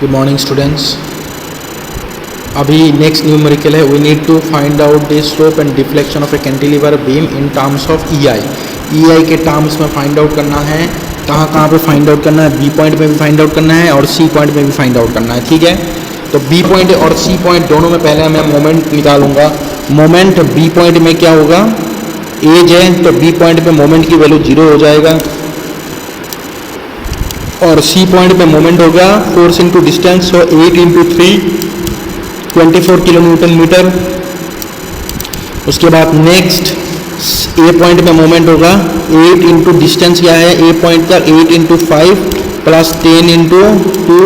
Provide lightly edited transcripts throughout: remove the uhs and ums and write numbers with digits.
Good morning students. अभी next numerical है, we need to find out the slope and deflection of a cantilever beam in terms of E I के terms में find out करना है। कहाँ पे find out करना है? बी पॉइंट में भी फाइंड आउट करना है और सी पॉइंट में भी फाइंड आउट करना है। ठीक है, तो बी पॉइंट और सी पॉइंट दोनों में पहले मैं मोमेंट निकालूंगा। मोमेंट बी पॉइंट में क्या होगा? एज है, तो बी पॉइंट पे मोमेंट की वैल्यू 0 हो जाएगा और सी पॉइंट पे मोमेंट होगा फोर्स इंटू डिस्टेंस, तो 8 इंटू 3 24 किलो न्यूटन मीटर। उसके बाद नेक्स्ट ए पॉइंट में मोमेंट होगा 8 इंटू डिस्टेंस क्या है ए पॉइंट का, 8 into 5 plus 10 into 2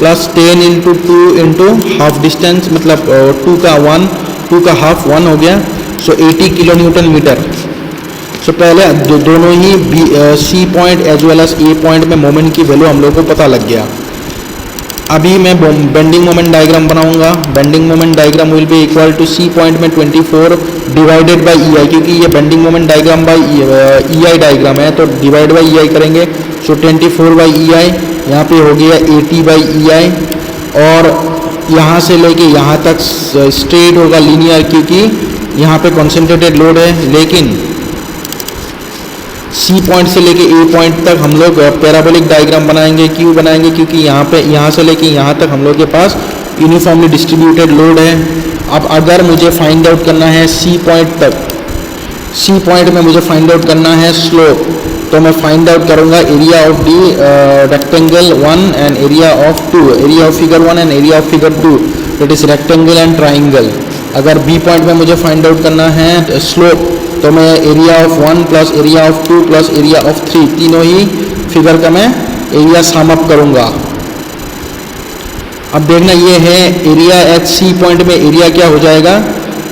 plus 10 into 2 into half distance, मतलब 2 का 1 2 का हाफ 1 हो गया, so 80 kilo newton metre. So पहले दोनों ही C point as well as A point में मोमेंट की वैल्यू हम लोग को पता लग गया। अभी मैं बेंडिंग मोमेंट डायग्राम बनाऊंगा। Bending moment diagram will be equal to C point में 24 डिवाइडेड बाय ई आई, क्योंकि ये bending moment diagram by E I diagram है, तो डिवाइड बाय ई आई करेंगे। सो 24 बाई ई आई, यहाँ पे हो गया 80 बाई ई आई, और यहाँ से लेके यहाँ तक स्ट्रेट होगा लीनियर, क्योंकि यहाँ पे कॉन्सेंट्रेटेड लोड है। लेकिन सी पॉइंट से लेके ए पॉइंट तक हम लोग पैराबोलिक डायग्राम बनाएंगे। क्यों बनाएंगे? क्योंकि यहाँ से लेके यहाँ तक हम लोग के पास यूनिफॉर्मली डिस्ट्रीब्यूटेड लोड है। अब अगर मुझे फाइंड आउट करना है सी पॉइंट तक, सी पॉइंट में मुझे फाइंड आउट करना है स्लोप, तो मैं फाइंड आउट करूँगा area of the rectangle 1 and area of 2, area of figure 1 and area of figure 2, that is rectangle and triangle. अगर बी पॉइंट में मुझे फाइंड आउट करना है स्लोप, तो मैं area of 1 plus area of 2 plus area of 3, तीनों ही figure का मैं एरिया सम अप करूँगा। अब देखना ये है एरिया एट सी पॉइंट में एरिया क्या हो जाएगा?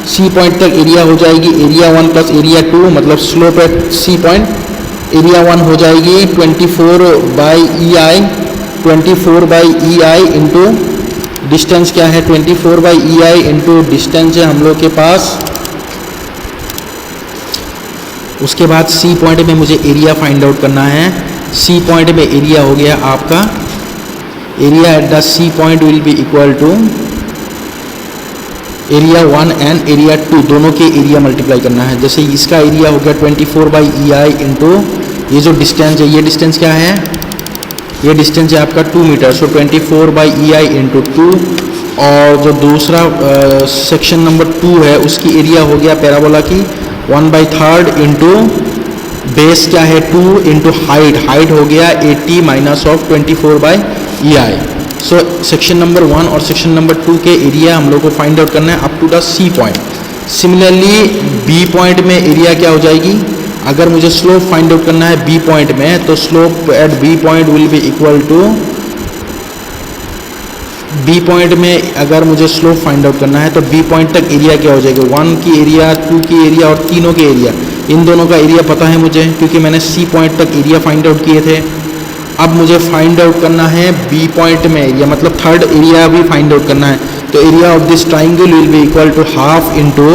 सी पॉइंट तक एरिया हो जाएगी एरिया 1 प्लस एरिया 2, मतलब slope at C point area 1 हो जाएगी 24 by E I, 24 by E I into distance क्या है 24 by E I into distance है हम लोग के पास। उसके बाद सी पॉइंट में मुझे एरिया फाइंड आउट करना है। सी पॉइंट में एरिया हो गया आपका, area at the C point will be equal to area 1 and area 2, दोनों के एरिया मल्टीप्लाई करना है। जैसे इसका एरिया हो गया 24 बाई ई आई इंटू ये जो डिस्टेंस है, ये डिस्टेंस क्या है? ये डिस्टेंस है आपका 2 metre, so 24 by E I into 2। और जो दूसरा सेक्शन नंबर 2 है उसकी एरिया हो गया पैराबोला की 1/3 इंटू बेस क्या है 2 इंटू हाइट, हाइट हो गया 80 minus of 24 by E I. So section number 1 और सेक्शन नंबर 2 के एरिया हम लोग को फाइंड आउट करना है up to the C point. Similarly B point में एरिया क्या हो जाएगी? अगर मुझे स्लोप फाइंड आउट करना है बी पॉइंट में, तो slope at B point will be equal to, B point में अगर मुझे स्लोप फाइंड आउट करना है तो बी पॉइंट तक एरिया क्या हो जाएगा? 1 की एरिया, 2 की एरिया और तीनों के एरिया, इन दोनों का एरिया पता है मुझे, क्योंकि मैंने सी पॉइंट तक एरिया फाइंड आउट किए थे। अब मुझे फाइंड आउट करना है बी पॉइंट में एरिया, मतलब थर्ड एरिया भी फाइंड आउट करना है। तो area of this triangle will be equal to half into,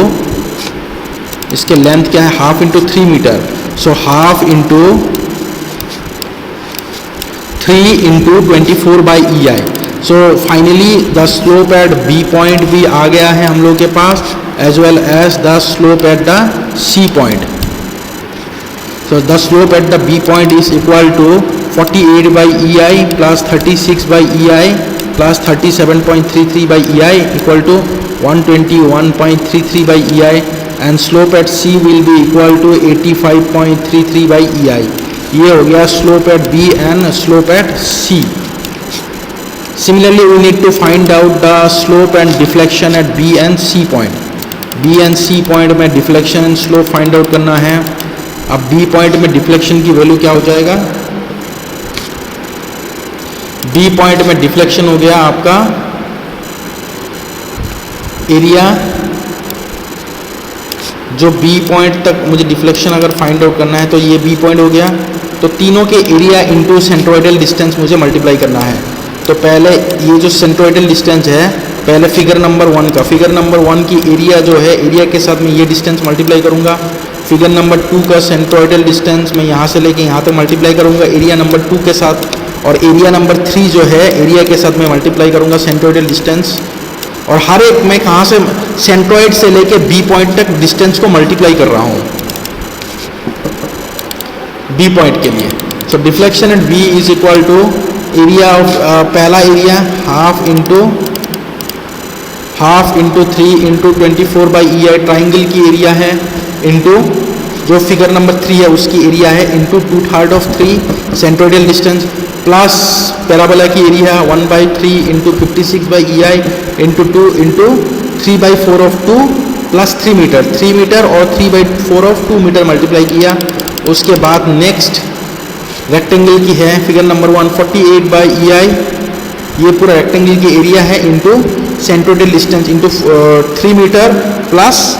इसके लेंथ क्या है? Half into 3 metre, so half into 3 into 24 by E I. So finally the slope at B point भी आ गया है हम लोग के पास, as well as the slope at the C point. So the slope at the B point is equal to 48 by E I plus 36 by E I plus 37.33 by E I equal to 121.33 by E I, and slope at C will be equal to 85.33 by E I. ये हो गया slope at B and slope at C. Similarly, we need to find out the slope and deflection at B and C point. B and C point में deflection and slope find out करना है। अब B point में deflection की value क्या हो जाएगा? B point में deflection हो गया आपका एरिया, जो B point तक मुझे deflection अगर find out करना है तो ये B point हो गया, तो तीनों के एरिया इंटू सेंट्रोइडल डिस्टेंस मुझे मल्टीप्लाई करना है। तो पहले ये जो सेंट्रोइडल डिस्टेंस है, पहले फिगर नंबर 1 का, फिगर नंबर 1 की एरिया जो है, एरिया के साथ में ये डिस्टेंस मल्टीप्लाई करूँगा। फिगर नंबर 2 का सेंट्रोइडल डिस्टेंस मैं यहाँ से लेके यहाँ तक मल्टीप्लाई करूँगा एरिया नंबर 2 के साथ, और एरिया नंबर 3 जो है एरिया के साथ मैं मल्टीप्लाई करूँगा सेंट्रोइडल डिस्टेंस, और हर एक मैं कहाँ से सेंट्रोइड से लेके बी पॉइंट तक डिस्टेंस को मल्टीप्लाई कर रहा हूँ बी पॉइंट के लिए। So deflection at B is equal to area of पहला area half into 3 into 24/EI triangle की एरिया है, इंटू जो फिगर नंबर 3 है उसकी एरिया है, into 2/3 of 3 centroidal distance, plus parabola की area 1/3 into 56/EI into 2 into 3/4 of 2 plus 3 metre और 3/4 of 2 metre multiply किया। उसके बाद नेक्स्ट रेक्टेंगल की है फिगर नंबर 1 48/EI, ये पूरा रेक्टेंगल की एरिया है into centroidal distance into 3 metre plus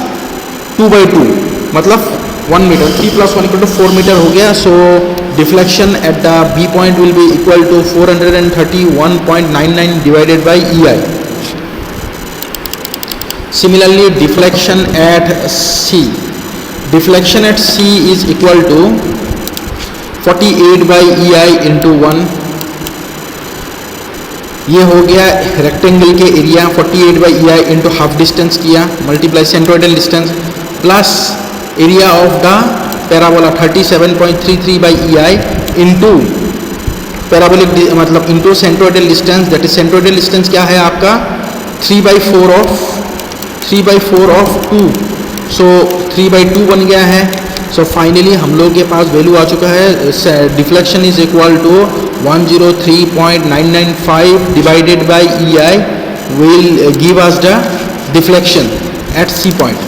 2/2 मतलब 1 मीटर, 3 + 1 = 4 मीटर हो गया। So deflection at the B point will be equal to 431.99 divided by EI। Similarly deflection at C, deflection at C is equal to 48/EI into 1, ये हो गया rectangle के area 48/EI into half distance किया multiply centroidal distance plus area of the parabola 37.33/EI into parabolic मतलब into centroidal distance, that is centroidal distance क्या है आपका 3/4 of 2, सो 3/2 बन गया है। सो फाइनली हम लोग के पास वैल्यू आ चुका है, deflection is equal to 103.995 divided by EI will give us the deflection at C point.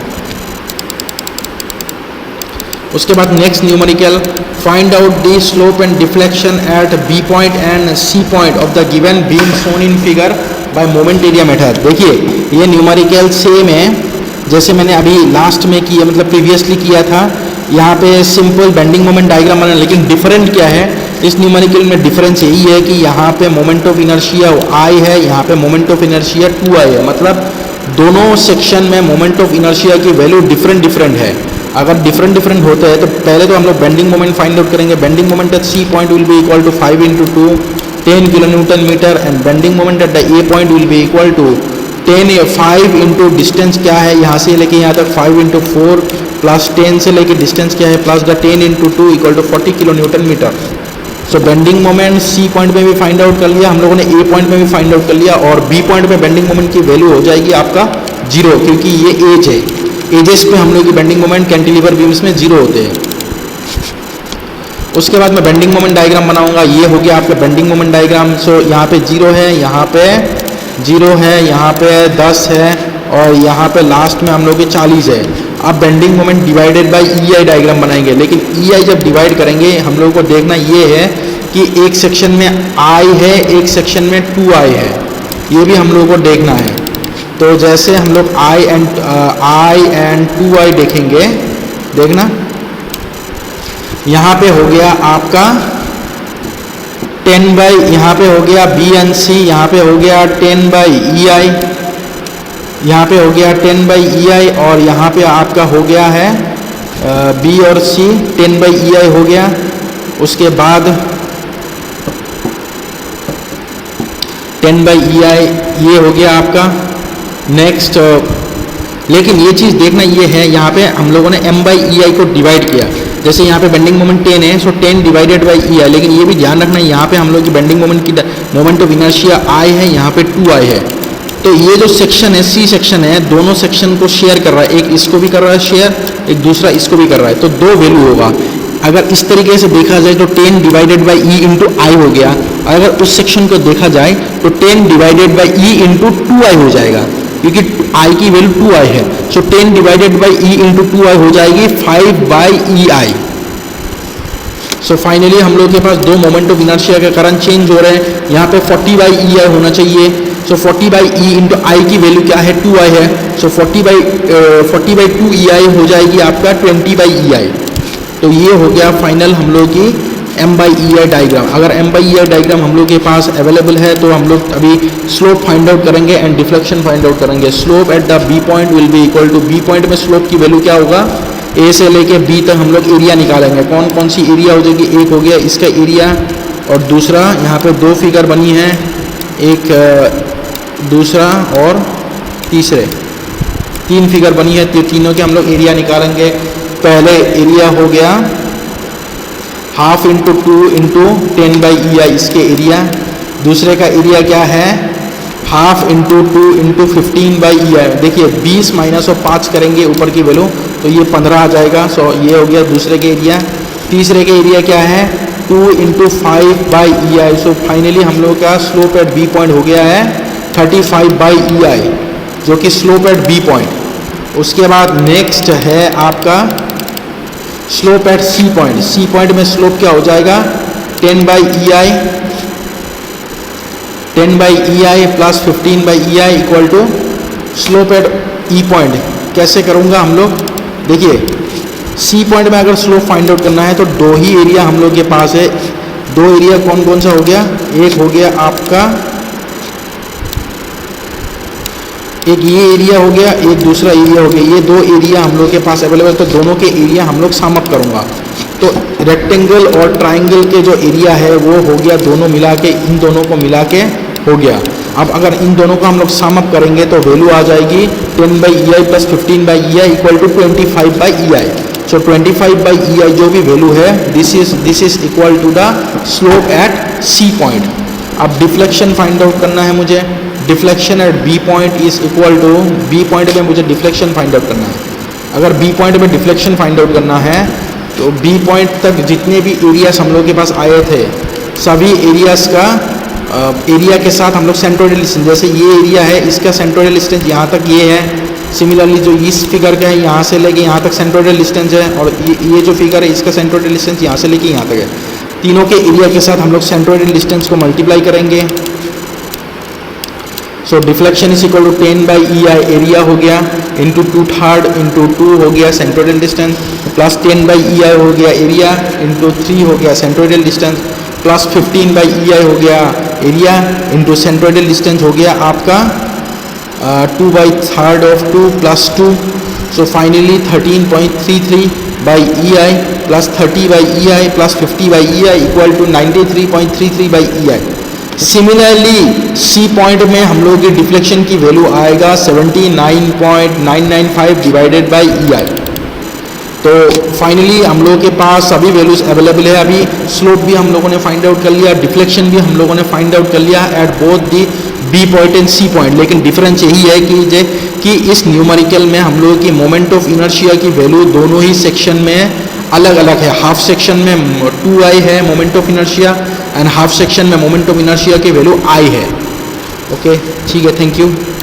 उसके बाद next numerical, find out the slope and deflection at B point and C point of the given beam shown in figure by moment area method. देखिए ये numerical same है जैसे मैंने अभी last में किया मतलब प्रीवियसली किया था, यहाँ पे सिंपल बेंडिंग मोमेंट डायग्राम बना, लेकिन डिफरेंट क्या है इस न्यूमेरिकल में, डिफरेंस यही है कि यहाँ पे मोमेंट ऑफ इनर्शिया I है, यहाँ पे मोमेंट ऑफ इनर्शिया 2I है, मतलब दोनों सेक्शन में मोमेंट ऑफ इनर्शिया की वैल्यू डिफरेंट है। अगर डिफरेंट होता है तो पहले तो हम लोग बेंडिंग मोमेंट फाइंड आउट करेंगे। Bending moment at C point will be equal to 5 × 2 10 kilonewton metre and bending moment at the A point will be equal to 5 into distance क्या है यहाँ से लेके यहाँ तक 5 × 4 प्लस 10 से लेके डिस्टेंस क्या है plus the 10 × 2 equal to 40 kilonewton metre. So bending moment C point में भी फाइंड आउट कर लिया हम लोगों ने, A पॉइंट में भी फाइंड आउट कर लिया, और B पॉइंट में बेंडिंग मोमेंट की वैल्यू हो जाएगी आपका 0 क्योंकि ये एज है, एजेस पे हम लोग की बेंडिंग मोमेंट कैंटिलीवर बीम्स में 0 होते हैं। उसके बाद मैं बेंडिंग मोमेंट डायग्राम बनाऊंगा, ये हो गया आपका बेंडिंग मोमेंट डायग्राम। सो यहाँ पे 0 है, यहाँ पे 0 है, यहाँ पे 10 है और यहाँ पे लास्ट में हम लोग के 40 है। अब bending moment divided by EI diagram बनाएंगे, लेकिन EI जब डिवाइड करेंगे हम लोग को देखना ये है कि एक सेक्शन में I है, एक सेक्शन में 2I है, ये भी हम लोग को देखना है। तो जैसे हम लोग I एंड 2I देखेंगे, देखना यहाँ पे हो गया आपका 10 यहाँ पे हो गया B एंड C, यहाँ पे हो गया 10/EI, यहाँ पे हो गया 10/EI और यहाँ पे आपका हो गया है B और C 10/EI हो गया। उसके बाद 10/EI ये हो गया आपका। नेक्स्ट लेकिन ये चीज़ देखना ये है, यहाँ पे हम लोगों ने M/EI को डिवाइड किया, जैसे यहाँ पे बेंडिंग मोमेंट 10 है, सो 10 डिवाइडेड बाई EI, लेकिन ये भी ध्यान रखना यहाँ पे हम लोग की बेंडिंग मोमेंट की मोमेंट ऑफ इनर्शिया I है, यहाँ पे 2I है। तो ये जो सेक्शन है C सेक्शन है, दोनों सेक्शन को शेयर कर रहा है, एक इसको भी कर रहा है शेयर, एक दूसरा इसको भी कर रहा है, तो 2 वैल्यू होगा। अगर इस तरीके से देखा जाए तो 10 divided by E into I हो गया, अगर उस सेक्शन को देखा जाए तो 10 divided by E into 2I हो जाएगा, क्योंकि I की वैल्यू 2I है। सो 10 divided by E into 2I हो जाएगी 5/EI। सो फाइनली हम लोग के पास 2 मोमेंट ऑफ इनर्शिया के कारण चेंज हो रहे हैं, यहाँ पे 40/EI होना चाहिए। सो 40/E इंटू I की वैल्यू क्या है 2I है, सो 40/2 EI हो जाएगी आपका 20/EI। तो ये हो गया फाइनल हम लोग की M/EI डायग्राम। अगर M/EI डायग्राम हम लोग के पास अवेलेबल है तो हम लोग अभी स्लोप फाइंड आउट करेंगे एंड डिफ्लेक्शन फाइंड आउट करेंगे। Slope at the B point will be equal to, B point में स्लोप की वैल्यू क्या होगा, A से लेके B तक हम लोग एरिया निकालेंगे। कौन कौन सी एरिया हो जाएगी, एक हो गया इसका एरिया और दूसरा यहाँ पे दो फिगर बनी है, एक दूसरा और तीसरे, तीन फिगर बनी है, तीनों के हम लोग एरिया निकालेंगे। पहले एरिया हो गया हाफ इंटू 2 इंटू 10/EI इसके एरिया। दूसरे का एरिया क्या है, हाफ इंटू 2 इंटू 15/EI। देखिए 20 माइनस और 5 करेंगे ऊपर की वैल्यू तो ये 15 आ जाएगा। सो ये हो गया दूसरे के एरिया। तीसरे के एरिया क्या है, 2 इंटू 5/EI। सो फाइनली हम लोग का स्लोप एट बी पॉइंट हो गया है 35/EI, जो कि स्लोप एट बी पॉइंट। उसके बाद नेक्स्ट है आपका slope at C point. C point में स्लोप क्या हो जाएगा, 10/EI, 10/EI plus 15/EI equal to slope at E point. कैसे करूँगा हम लोग, देखिए सी पॉइंट में अगर स्लोप फाइंड आउट करना है तो दो ही एरिया हम लोग के पास है। दो एरिया कौन कौन सा हो गया, एक हो गया आपका, एक ये एरिया हो गया, एक दूसरा एरिया हो गया। ये दो एरिया हम लोग के पास अवेलेबल, तो दोनों के एरिया हम लोग सम अप करूँगा। तो रेक्टेंगल और ट्राइंगल के जो एरिया है वो हो गया, दोनों मिला के, इन दोनों को मिला के हो गया। अब अगर इन दोनों को हम लोग सम अप करेंगे तो वैल्यू आ जाएगी 10/EI plus 15/EI equal to 25/EI। So 25/EI जो भी वैल्यू है this is equal to the slope at C point. अब डिफ्लेक्शन फाइंड आउट करना है मुझे। Deflection at B point is equal to, B point में मुझे डिफ्लेक्शन फाइंड आउट करना है। अगर बी पॉइंट में डिफ्लेक्शन फाइंड आउट करना है तो बी पॉइंट तक जितने भी एरियाज हम लोग के पास आए थे सभी एरियाज का एरिया के साथ हम लोग सेंट्रोइडल डिस्टेंस, जैसे ये एरिया है इसका सेंट्रोइडल डिस्टेंस यहाँ तक ये है। सिमिलरली जो इस फिगर का है यहाँ से लेके यहाँ तक सेंट्रोइडल डिस्टेंस है, और ये जो फिगर है इसका सेंट्रोइडल डिस्टेंस यहाँ से लेके यहाँ तक है। तीनों के एरिया के साथ हम लोग सेंट्रोइडल डिस्टेंस को मल्टीप्लाई करेंगे। So deflection is equal to 10/EI area हो गया इंटू 2/3 इंटू 2 हो गया सेंट्रोइडल डिस्टेंस, प्लस 10/EI हो गया एरिया इंटू 3 हो गया सेंट्रोइडल डिस्टेंस, प्लस 15/EI हो गया एरिया इंटू सेंट्रोइडल डिस्टेंस हो गया आपका 2/3 of 2 plus 2। So finally 13.33/EI plus 30/EI plus 50/EI equal to 93.33/EI। Similarly C point में हम लोग की डिफ्लेक्शन की वैल्यू आएगा 79.995 डिवाइडेड बाई EI। तो फाइनली हम लोगों के पास सभी वैल्यूज अवेलेबल है। अभी स्लोप भी हम लोगों ने फाइंड आउट कर लिया, डिफ्लेक्शन भी हम लोगों ने फाइंड आउट कर लिया at both the B point and C point. लेकिन डिफरेंस यही है कि इस न्यूमेरिकल में हम लोगों की मोमेंट ऑफ इनर्शिया की वैल्यू दोनों ही सेक्शन में अलग अलग है। हाफ सेक्शन में 2I है moment of inertia and half section में मोमेंट ऑफ इनर्शिया की वैल्यू I है। ओके ठीक है, थैंक यू।